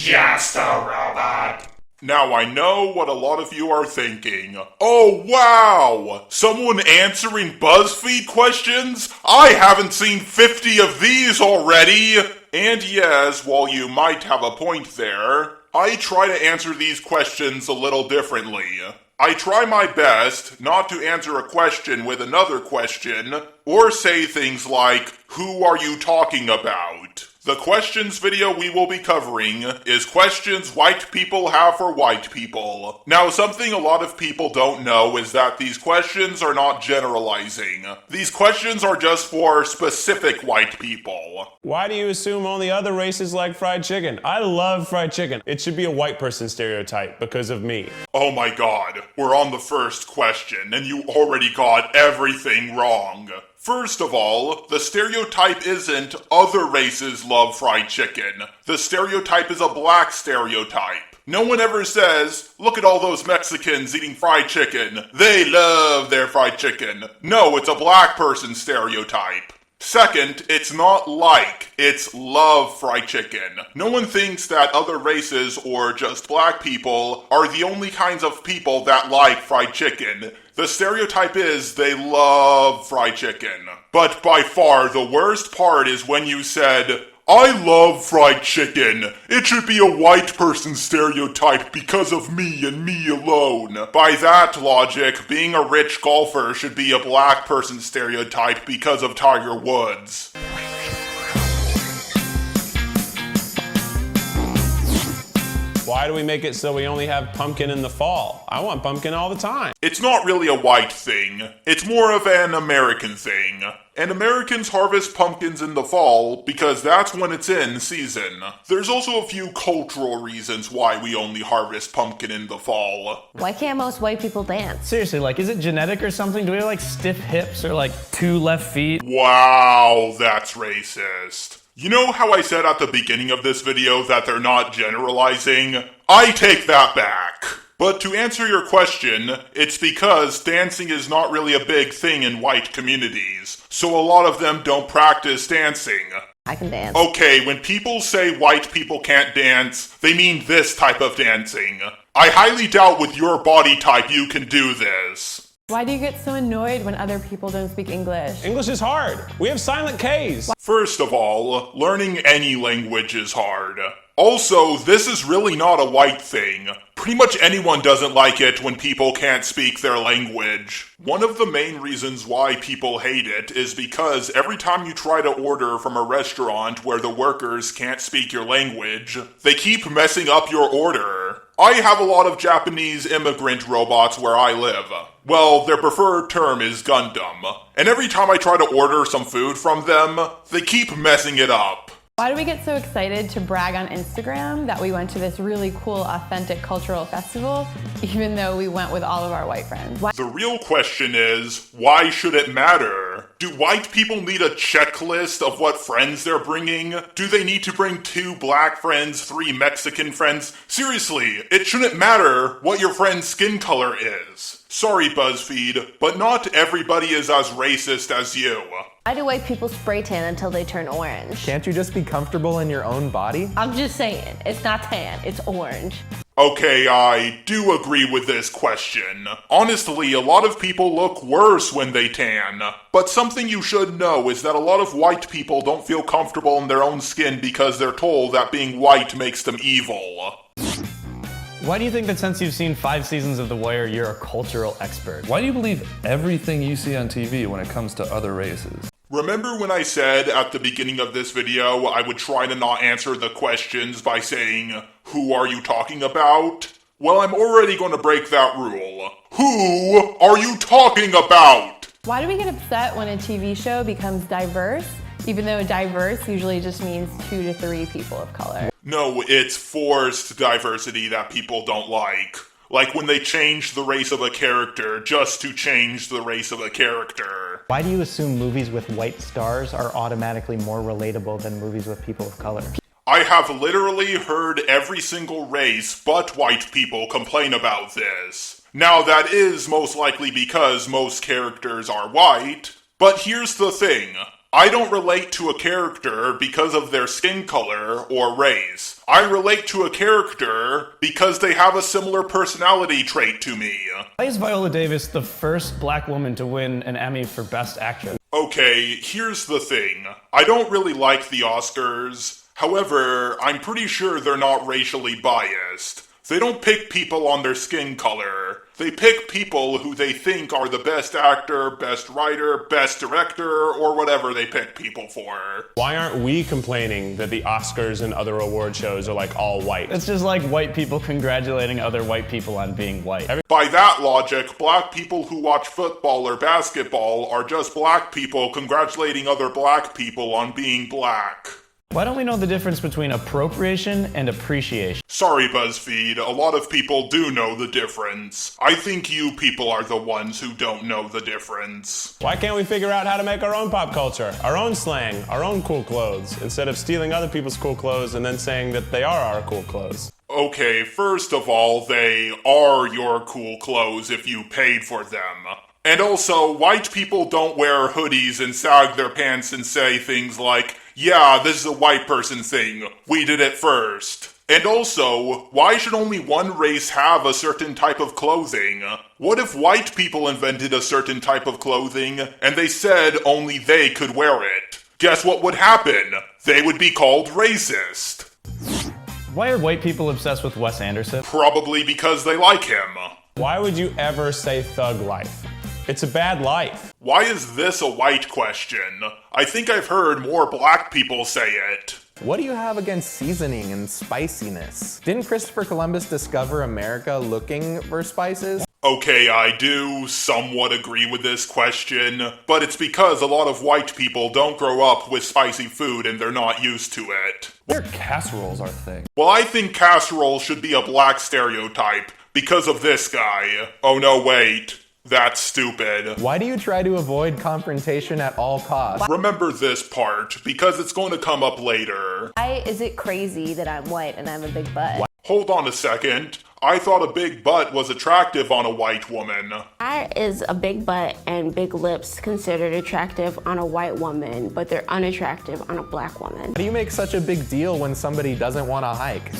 Just a robot. Now I know what a lot of you are thinking. Oh wow! Someone answering BuzzFeed questions? I haven't seen 50 of these already! And yes, while you might have a point there, I try to answer these questions a little differently. I try my best not to answer a question with another question, or say things like, "Who are you talking about?" The questions video we will be covering is questions white people have for white people. Now, something a lot of people don't know is that these questions are not generalizing. These questions are just for specific white people. Why do you assume only other races like fried chicken? I love fried chicken. It should be a white person stereotype because of me. Oh my god, we're on the first question, and you already got everything wrong. First of all, the stereotype isn't other races love fried chicken. The stereotype is a black stereotype. No one ever says, look at all those Mexicans eating fried chicken. They love their fried chicken. No, it's a black person stereotype. Second, it's not like, it's love fried chicken. No one thinks that other races or just black people are the only kinds of people that like fried chicken. The stereotype is they love fried chicken. But by far the worst part is when you said, I love fried chicken. It should be a white person stereotype because of me and me alone. By that logic, being a rich golfer should be a black person stereotype because of Tiger Woods. Why do we make it so we only have pumpkin in the fall? I want pumpkin all the time. It's not really a white thing. It's more of an American thing. And Americans harvest pumpkins in the fall because that's when it's in season. There's also a few cultural reasons why we only harvest pumpkin in the fall. Why can't most white people dance? Seriously, is it genetic or something? Do we have stiff hips or two left feet? Wow, that's racist. You know how I said at the beginning of this video that they're not generalizing? I take that back. But to answer your question, it's because dancing is not really a big thing in white communities, so a lot of them don't practice dancing. I can dance. Okay, when people say white people can't dance, they mean this type of dancing. I highly doubt with your body type you can do this. Why do you get so annoyed when other people don't speak English? English is hard. We have silent Ks. First of all, learning any language is hard. Also, this is really not a white thing. Pretty much anyone doesn't like it when people can't speak their language. One of the main reasons why people hate it is because every time you try to order from a restaurant where the workers can't speak your language, they keep messing up your order. I have a lot of Japanese immigrant robots where I live. Well, their preferred term is Gundam. And every time I try to order some food from them, they keep messing it up. Why do we get so excited to brag on Instagram that we went to this really cool, authentic cultural festival, even though we went with all of our white friends? The real question is, why should it matter? Do white people need a checklist of what friends they're bringing? Do they need to bring 2 black friends, 3 Mexican friends? Seriously, it shouldn't matter what your friend's skin color is. Sorry, BuzzFeed, but not everybody is as racist as you. Why do white people spray tan until they turn orange? Can't you just be comfortable in your own body? I'm just saying, it's not tan, it's orange. Okay, I do agree with this question. Honestly, a lot of people look worse when they tan. But something you should know is that a lot of white people don't feel comfortable in their own skin because they're told that being white makes them evil. Why do you think that since you've seen 5 seasons of The Wire, you're a cultural expert? Why do you believe everything you see on TV when it comes to other races? Remember when I said at the beginning of this video I would try to not answer the questions by saying, who are you talking about? Well, I'm already going to break that rule. Who are you talking about? Why do we get upset when a TV show becomes diverse, even though diverse usually just means 2 to 3 people of color? No, it's forced diversity that people don't like. Like when they change the race of a character just to change the race of a character. Why do you assume movies with white stars are automatically more relatable than movies with people of color? I have literally heard every single race but white people complain about this. Now that is most likely because most characters are white, but here's the thing. I don't relate to a character because of their skin color or race. I relate to a character because they have a similar personality trait to me. Why is Viola Davis the first black woman to win an Emmy for Best Actress? Okay, here's the thing. I don't really like the Oscars. However, I'm pretty sure they're not racially biased. They don't pick people on their skin color. They pick people who they think are the best actor, best writer, best director, or whatever they pick people for. Why aren't we complaining that the Oscars and other award shows are like all white? It's just like white people congratulating other white people on being white. By that logic, black people who watch football or basketball are just black people congratulating other black people on being black. Why don't we know the difference between appropriation and appreciation? Sorry, BuzzFeed, a lot of people do know the difference. I think you people are the ones who don't know the difference. Why can't we figure out how to make our own pop culture, our own slang, our own cool clothes, instead of stealing other people's cool clothes and then saying that they are our cool clothes? Okay, first of all, they are your cool clothes if you paid for them. And also, white people don't wear hoodies and sag their pants and say things like, yeah, this is a white person thing. We did it first. And also, why should only one race have a certain type of clothing? What if white people invented a certain type of clothing and they said only they could wear it? Guess what would happen? They would be called racist. Why are white people obsessed with Wes Anderson? Probably because they like him. Why would you ever say thug life? It's a bad life. Why is this a white question? I think I've heard more black people say it. What do you have against seasoning and spiciness? Didn't Christopher Columbus discover America looking for spices? Okay, I do somewhat agree with this question, but it's because a lot of white people don't grow up with spicy food and they're not used to it. Their casseroles are thing. Well, I think casserole should be a black stereotype because of this guy. Oh no, wait. That's stupid. Why do you try to avoid confrontation at all costs? Remember this part, because it's going to come up later. Why is it crazy that I'm white and I have a big butt? Hold on a second. I thought a big butt was attractive on a white woman. Why is a big butt and big lips considered attractive on a white woman, but they're unattractive on a black woman? Why do you make such a big deal when somebody doesn't want to hike?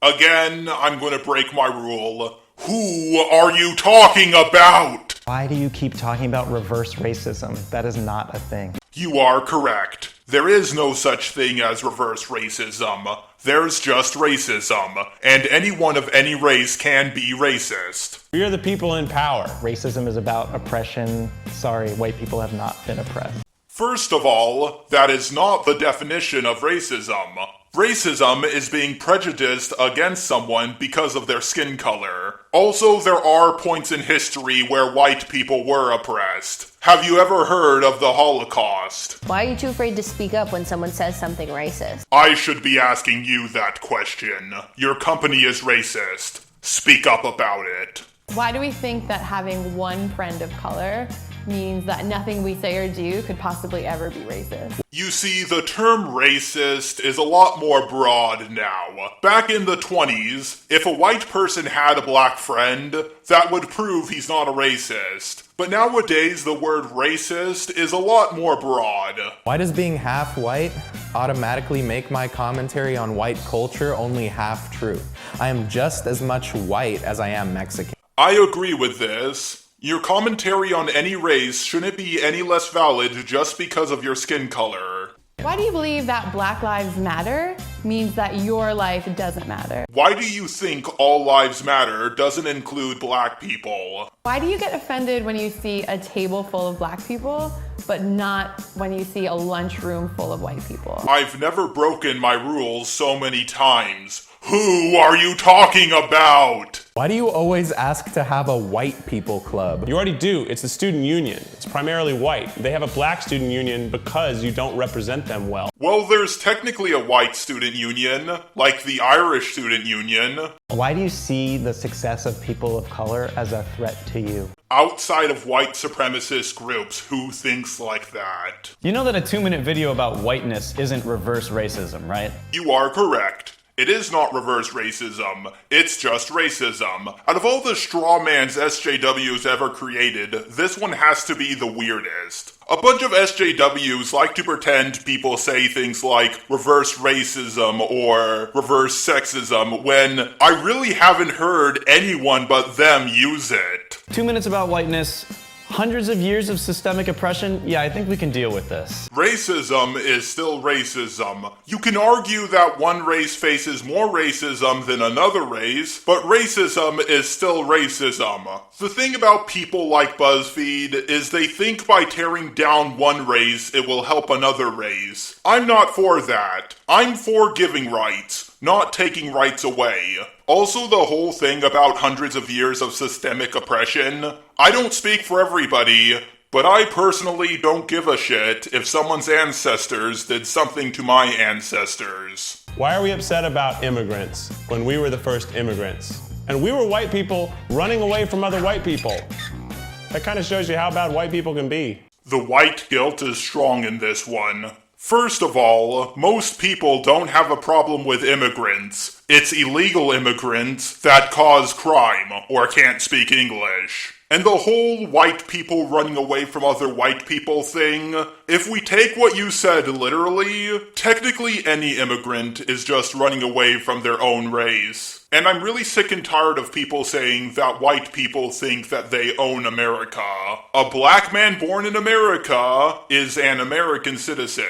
Again, I'm going to break my rule. Who are you talking about? Why do you keep talking about reverse racism? That is not a thing. You are correct. There is no such thing as reverse racism. There's just racism, and anyone of any race can be racist. We are the people in power. Racism is about oppression. Sorry, white people have not been oppressed. First of all, that is not the definition of racism. Racism is being prejudiced against someone because of their skin color. Also, there are points in history where white people were oppressed. Have you ever heard of the Holocaust? Why are you too afraid to speak up when someone says something racist? I should be asking you that question. Your company is racist. Speak up about it. Why do we think that having one friend of color means that nothing we say or do could possibly ever be racist? You see, the term racist is a lot more broad now. Back in the 20s, if a white person had a black friend, that would prove he's not a racist. But nowadays, the word racist is a lot more broad. Why does being half white automatically make my commentary on white culture only half true? I am just as much white as I am Mexican. I agree with this. Your commentary on any race shouldn't be any less valid just because of your skin color. Why do you believe that Black Lives Matter means that your life doesn't matter? Why do you think all lives matter doesn't include black people? Why do you get offended when you see a table full of black people, but not when you see a lunchroom full of white people? I've never broken my rules so many times. Who are you talking about? Why do you always ask to have a white people club? You already do. It's the student union. It's primarily white. They have a black student union because you don't represent them well. Well, there's technically a white student union, like the Irish student union. Why do you see the success of people of color as a threat to you? Outside of white supremacist groups, who thinks like that? You know that a 2-minute video about whiteness isn't reverse racism, right? You are correct. It is not reverse racism, it's just racism. Out of all the straw mans SJWs ever created, this one has to be the weirdest. A bunch of SJWs like to pretend people say things like reverse racism or reverse sexism when I really haven't heard anyone but them use it. 2 minutes about whiteness. Hundreds of years of systemic oppression? Yeah, I think we can deal with this. Racism is still racism. You can argue that one race faces more racism than another race, but racism is still racism. The thing about people like BuzzFeed is they think by tearing down one race it will help another race. I'm not for that. I'm for giving rights, not taking rights away. Also, the whole thing about hundreds of years of systemic oppression, I don't speak for everybody, but I personally don't give a shit if someone's ancestors did something to my ancestors. Why are we upset about immigrants when we were the first immigrants? And we were white people running away from other white people. That kind of shows you how bad white people can be. The white guilt is strong in this one. First of all, most people don't have a problem with immigrants. It's illegal immigrants that cause crime or can't speak English. And the whole white people running away from other white people thing, if we take what you said literally, technically any immigrant is just running away from their own race. And I'm really sick and tired of people saying that white people think that they own America. A black man born in America is an American citizen.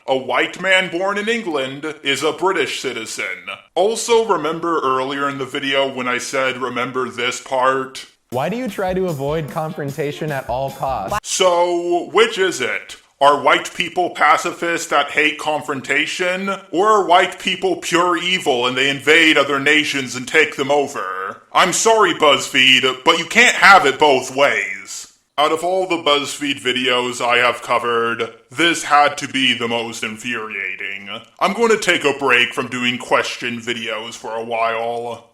A white man born in England is a British citizen. Also, remember earlier in the video when I said remember this part? Why do you try to avoid confrontation at all costs? So, which is it? Are white people pacifists that hate confrontation? Or are white people pure evil and they invade other nations and take them over? I'm sorry, BuzzFeed, but you can't have it both ways. Out of all the BuzzFeed videos I have covered, this had to be the most infuriating. I'm going to take a break from doing question videos for a while.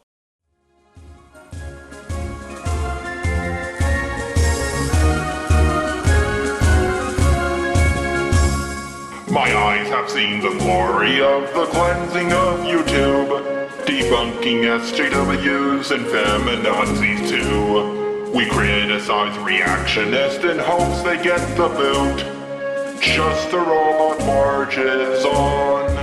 My eyes have seen the glory of the cleansing of YouTube, debunking SJWs and feminazis too. We criticize reactionists in hopes they get the boot. Just the robot marches on.